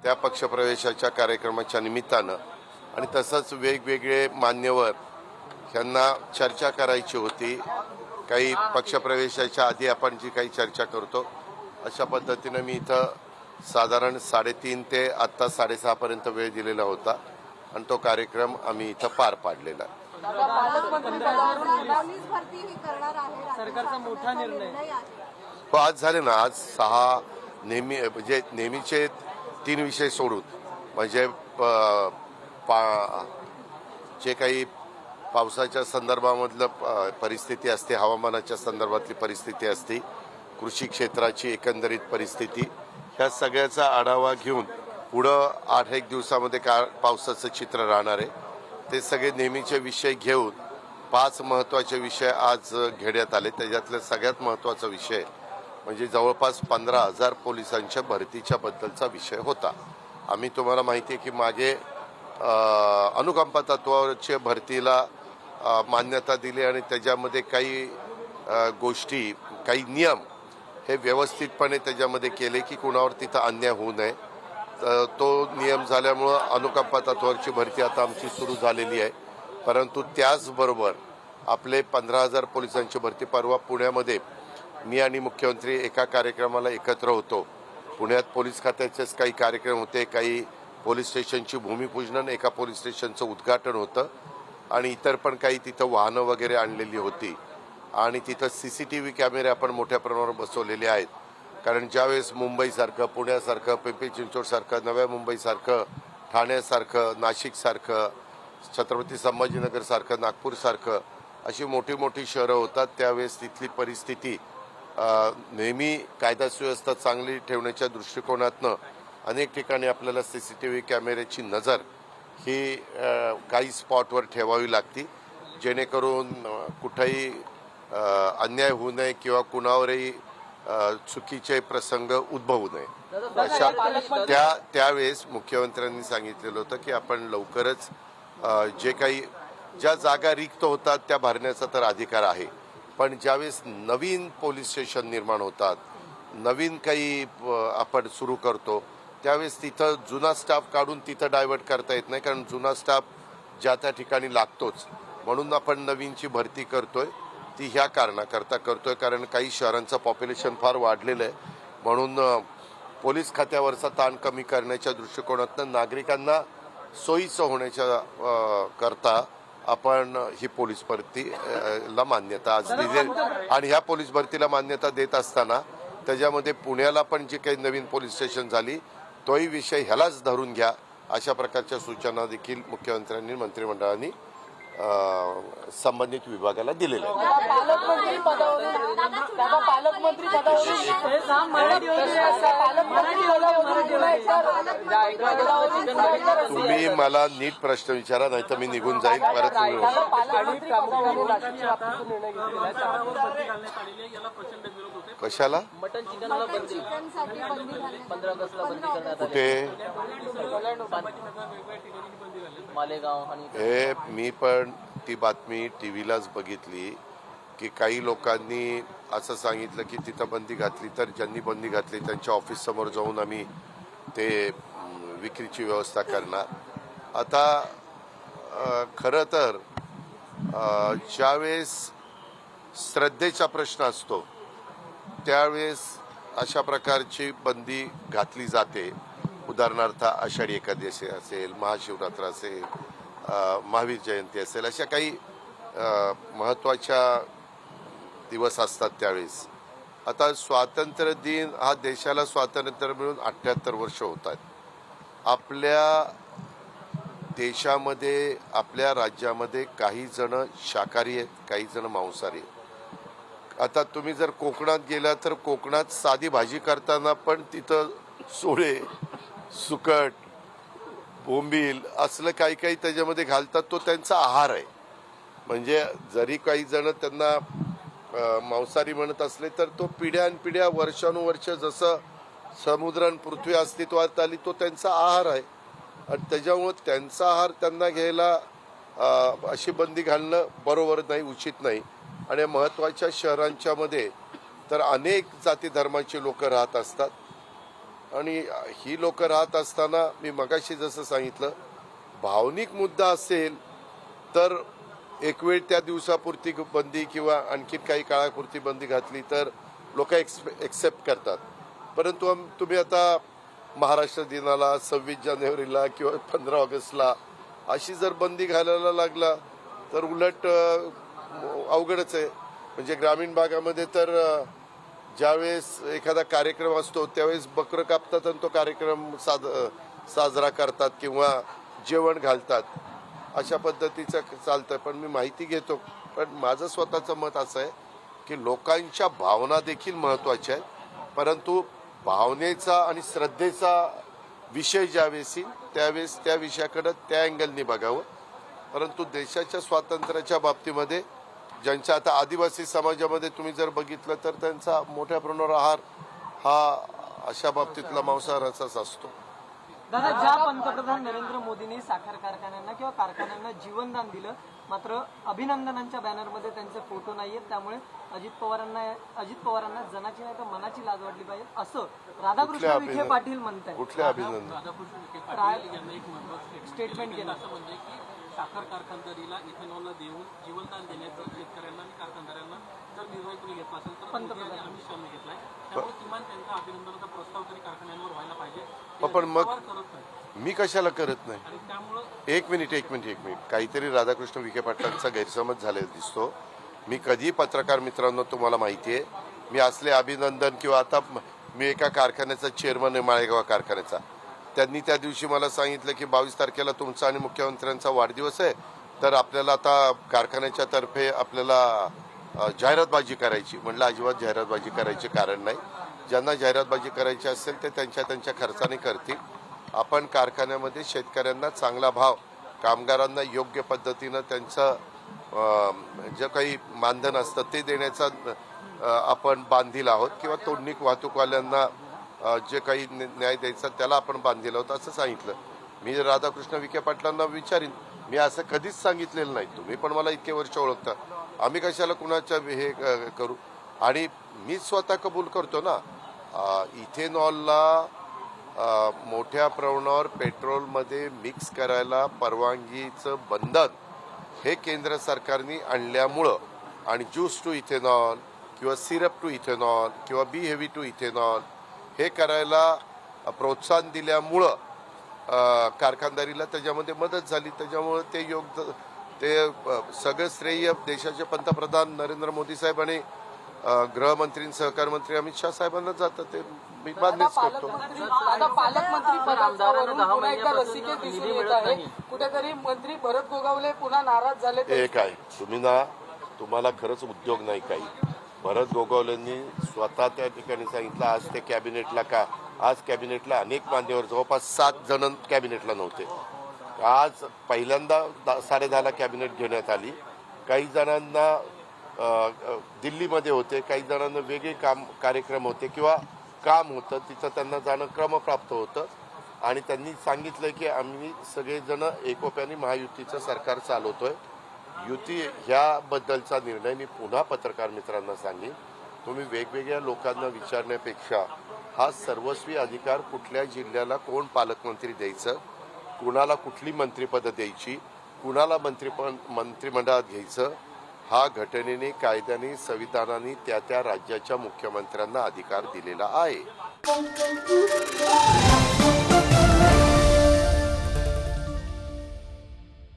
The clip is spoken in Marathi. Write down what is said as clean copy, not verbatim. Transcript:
त्या पक्षप्रवेशाच्या कार्यक्रमाच्या निमित्तानं आणि तसंच वेगवेगळे मान्यवर यांना चर्चा करायची होती। काही पक्षप्रवेशाच्या आधी आपण जी काही चर्चा करतो अशा पद्धतीने मी इथं साधारण 3:30 ते आता 6:30 पर्यंत वेळ दिलेला होता आणि तो कार्यक्रम आम्ही इथं पार पाडलेला आहे। सरकारचा मोठा निर्णय हो, आज झाले ना, आज 6 म्हणजे नेहमीचे 3 विषय सोडून म्हणजे जे काही पावसाच्या संदर्भामधलं परिस्थिती असते, हवामानाच्या संदर्भातली परिस्थिती असते, कृषी क्षेत्राची एकंदरीत परिस्थिती, ह्या सगळ्याचा आढावा घेऊन पुढं 8-1 दिवसामध्ये पावसाचं चित्र राहणार आहे। ते सगळे नेहमीचे विषय घेऊन 5 महत्त्वाचे विषय आज घेण्यात आले। त्याच्यातला सगळ्यात महत्त्वाचा विषय म्हणजे जवळपास 15,000 पोलिसांच्या भरतीच्या बद्दलचा विषय होता। आम्ही तुम्हाला माहिती आहे की मागे अनुकंपा तत्वावरच्या भरतीला मान्यता दिली आणि त्याच्यामध्ये काही गोष्टी, काही नियम हे व्यवस्थितपणे त्याच्यामध्ये केले की कुणावर तिथं अन्याय होऊ नये। तो नियम झाल्यामुळं अनुकंपा तत्वावरची भरती आता आमची सुरू झालेली आहे। परंतु त्याचबरोबर आपले 15,000 पोलिसांची भरती, परवा पुण्यामध्ये मी आणि मुख्यमंत्री एका कार्यक्रमाला एकत्र होतो। पुण्यात पोलीस खात्याचेच काही कार्यक्रम होते, काही पोलीस स्टेशनची भूमिपूजन, एका पोलीस स्टेशनचं उद्घाटन होतं आणि इतर पण काही तिथं वाहनं वगैरे आणलेली होती आणि तिथं CCTV कॅमेरे आपण मोठ्या प्रमाणावर बसवलेले आहेत। कारण ज्यावेळेस मुंबईसारखं, पुण्यासारखं, पिंपरी चिंचवडसारखं, नव्या मुंबईसारखं, ठाण्यासारखं, नाशिकसारखं, छत्रपती संभाजीनगरसारखं, नागपूरसारखं अशी मोठी मोठी शहरं होतात, त्यावेळेस तिथली परिस्थिती नेहमी कायदा सुव्यवस्था चांगली ठेवण्याच्या दृष्टिकोनातनं अनेक ठिकाणी आपल्याला CCTV कॅमेऱ्याची नजर ही काही स्पॉटवर ठेवावी लागते, जेणेकरून कुठेही अन्याय होऊ नये किंवा कुणावरही चुकीचे प्रसंग उद्भवू नये। अशा त्यावेळेस मुख्यमंत्र्यांनी सांगितलेलं होतं की आपण लवकरच जे काही ज्या जागा रिक्त होतात त्या भरण्याचा तर अधिकार आहे, पण ज्यावेळेस नवीन पोलीस स्टेशन निर्माण होतात, नवीन काही आपण सुरू करतो, त्यावेळेस तिथं जुना स्टाफ काढून तिथं डायव्हर्ट करता येत नाही, कारण जुना स्टाफ ज्या त्या ठिकाणी लागतोच। म्हणून आपण नवीनची भरती करतोय, ती ह्या कारणाकरता करतोय कारण काही शहरांचं पॉप्युलेशन फार वाढलेलं आहे, म्हणून पोलीस खात्यावरचा ताण कमी करण्याच्या दृष्टिकोनातून नागरिकांना सोयीचं होण्याच्या करता आपण ही पोलीस भरतीला मान्यता आज दिली आणि ह्या पोलीस भरतीला मान्यता देत असताना त्याच्यामध्ये पुण्याला पण जी काही नवीन पोलीस स्टेशन झाली तोही विषय ह्यालाच धरून घ्या, अशा प्रकारच्या सूचना देखील मुख्यमंत्र्यांनी मंत्रिमंडळाने संबंधित विभागाला दिलेल्या तुम्ही मला नीट प्रश्न विचारा, नाही तर मी निघून जाईल परत। कशाला? मटन चिकनला बंदी, 15 ऑगस्टला बंदी करण्यात आली। कुठे? मालेगाव आणि हे मी पण ती बातमी टीव्हीलाच बघितली की काही लोकांनी असं सांगितलं की तिथं बंदी घातली, तर ज्यांनी बंदी घातली त्यांच्या ऑफिस समोर जाऊन आम्ही ते विक्रीची व्यवस्था करणार। आता खरं तर ज्यावेळेस श्रद्धेचा प्रश्न असतो त्यावेळेस अशा प्रकारची बंदी घातली जाते। उदाहरणार्थ आषाढी एकादशी असेल, महाशिवरात्र असेल, महावीर जयंती असेल, अशा काही महत्त्वाच्या दिवस असतात त्यावेळेस। आता स्वातंत्र्य दिन हा देशाला स्वातंत्र्य मिळून 78 वर्ष होत आहेत। आपल्या देशामध्ये, आपल्या राज्यामध्ये काही जण शाकाहारी आहेत, काही जण मांसाहारी आहेत। आता तुम्ही जर कोकणात गेला तर कोकणात साधी भाजी करताना पण तिथं सोळे, सुकट, बोंबील असलं काही काही त्याच्यामध्ये घालतात, तो त्यांचा आहार आहे। म्हणजे जरी काही जण त्यांना मांसाहारी म्हणत असले तर तो पिढ्यानपिढ्या वर्षानुवर्ष जसं समुद्र आणि पृथ्वी अस्तित्वात आली तो त्यांचा आहार आहे आणि त्याच्यामुळे त्यांचा आहार त्यांना घ्यायला अशी बंदी घालणं बरोबर नाही, उचित नाही। आणि महत्त्वाच्या शहरांच्या मध्ये तर अनेक जाती धर्माची लोक राहत असतात आणि ही लोक राहत असताना मी मगाशी जसं सांगितलं, भावनिक मुद्दा असेल तर एक वेळ त्या दिवसापुरती बंदी किंवा आणखी काही काळापुरती बंदी घातली तर लोक एक्सेप्ट करतात. परंतु तुम्ही आता महाराष्ट्र दिनाला, 26 जानेवारीला किंवा 15 ऑगस्टला अशी जर बंदी घालायला लागला तर उलट अवघडच आहे. म्हणजे ग्रामीण भागामध्ये तर ज्यावेळेस एखादा कार्यक्रम असतो त्यावेळेस बकरं कापतात आणि तो कार्यक्रम साजरा करतात किंवा जेवण घालतात. अशा पद्धतीचं चालतं. पण मी माहिती घेतो. पण माझं स्वतःचं मत असं आहे की लोकांच्या भावना देखील महत्त्वाच्या आहेत, परंतु भावनेचा आणि श्रद्धेचा विषय ज्यावेळेस येईल त्यावेळेस त्या विषयाकडे त्या अँगलनी बघावं. परंतु देशाच्या स्वातंत्र्याच्या बाबतीमध्ये ज्यांच्या आता आदिवासी समाजामध्ये तुम्ही जर बघितलं तर त्यांचा मोठ्या प्रमाणावर आहार हा अशा बाबतीतला मांसाहाराचाच असतो. दादा, ज्या पंतप्रधान नरेंद्र मोदींनी साखर कारखान्यांना किंवा कारखान्यांना जीवनदान दिलं, मात्र अभिनंदनांच्या बॅनरमध्ये त्यांचे फोटो नाहीयेत, त्यामुळे अजित पवारांना जनाची नाही तर मनाची लाज वाटली पाहिजे असं राधाकृष्ण विखे पाटील म्हणतात. कुठल्या अभिनंदन? स्टेटमेंट केलं. साखर कारखानदारीला इथेनॉलला देऊन जीवनदान देण्याचं शेतकऱ्यांना आणि कारखानदारांना जर निर्णय तुम्ही घेतला असेल तर पंतप्रधान अमित शहाने घेतलाय, त्यामुळे किमान त्यांचा अभिनंदनाचा प्रस्ताव तरी कारखान्यांवर व्हायला पाहिजे. पण मग करत नाही मी कशाला करत नाही? आणि त्यामुळं एक मिनिट काहीतरी राधाकृष्ण विखे पाटलांचा गैरसमज झालेला दिसतो. मी कधी पत्रकार मित्रांनो, तुम्हाला माहिती आहे, मी असले अभिनंदन किंवा आता मी एका कारखान्याचा चेअरमन आहे, माळेगाव कारखान्याचा. त्यांनी त्या दिवशी मला सांगितलं की 22 तारखेला तुमचा आणि मुख्यमंत्र्यांचा वाढदिवस आहे, तर आपल्याला आता कारखान्याच्या तर्फे आपल्याला जाहिरातबाजी करायची. म्हटलं अजिबात जाहिरातबाजी करायचे कारण नाही. ज्यांना जाहिरातबाजी करायची असेल ते त्यांच्या खर्चाने करतील. आपण कारखान्यामध्ये शेतकऱ्यांना चांगला भाव, कामगारांना योग्य पद्धतीनं त्यांचं जे काही मानधन असतं ते देण्याचा आपण बांधील आहोत, किंवा तोडणी वाहतूकवाल्यांना जे काही न्याय द्यायचा त्याला आपण बांधील आहोत असं सांगितलं. मी राधाकृष्ण विखे पाटलांना विचारीन. मी असं कधीच सांगितलेलं नाही. तुम्ही पण मला इतके वर्ष ओळखता. आम्ही कशाला कुणाच्या हे करू? आणि मी स्वतः कबूल करतो ना, इथेनॉलला मोठ्या प्रमाणावर पेट्रोलमध्ये मिक्स करायला परवानगीचं बंधन हे केंद्र सरकारने आणल्यामुळं, आणि ज्यूस टू इथेनॉल किंवा सिरप टू इथेनॉल किंवा बी हेवी टू इथेनॉल हे करायला प्रोत्साहन दिल्यामुळं कारखानदारीला त्याच्यामध्ये मदत झाली. त्याच्यामुळं ते सगळं श्रेय देशाचे पंतप्रधान नरेंद्र मोदी साहेब आणि गृहमंत्री सहकार मंत्री अमित शाह साहेबांना जातं. ते मी मान्यच करतो. पालकमंत्री पदावरून पुन्हा एकदा रसिके दिसून येत आहे. कुठेतरी मंत्री भरत गोगावले पुन्हा नाराज झाले. हे काय तुम्हाला खरंच उद्योग नाही काही. भरत गोगावलेंनी स्वतः त्या ठिकाणी सांगितलं, आज कॅबिनेटला अनेक मान्यवर, जवळपास 7 जण कॅबिनेटला नव्हते. आज पहिल्यांदा 10:30ला कॅबिनेट घेण्यात आली. काही जणांना दिल्लीमध्ये होते, काही जणांना वेगळे कार्यक्रम होते किंवा काम होतं, तिथं त्यांना जाणं क्रमप्राप्त होतं. आणि त्यांनी सांगितलं की आम्ही सगळेजण एकोप्याने महायुतीचं सरकार चालवतोय. युती ह्याबद्दलचा निर्णय मी पुन्हा पत्रकार मित्रांना सांगेन. तुम्ही वेगवेगळ्या लोकांना विचारण्यापेक्षा हा सर्वस्वी अधिकार कुठल्या जिल्ह्याला कोण पालकमंत्री द्यायचं, कुणाला कुठली मंत्रिपदं द्यायची, कुणाला मंत्रिमंडळात घ्यायचं, हा घटनेने, कायद्याने, संविधानाने त्या राज्याच्या मुख्यमंत्र्यांना अधिकार दिलेला आहे.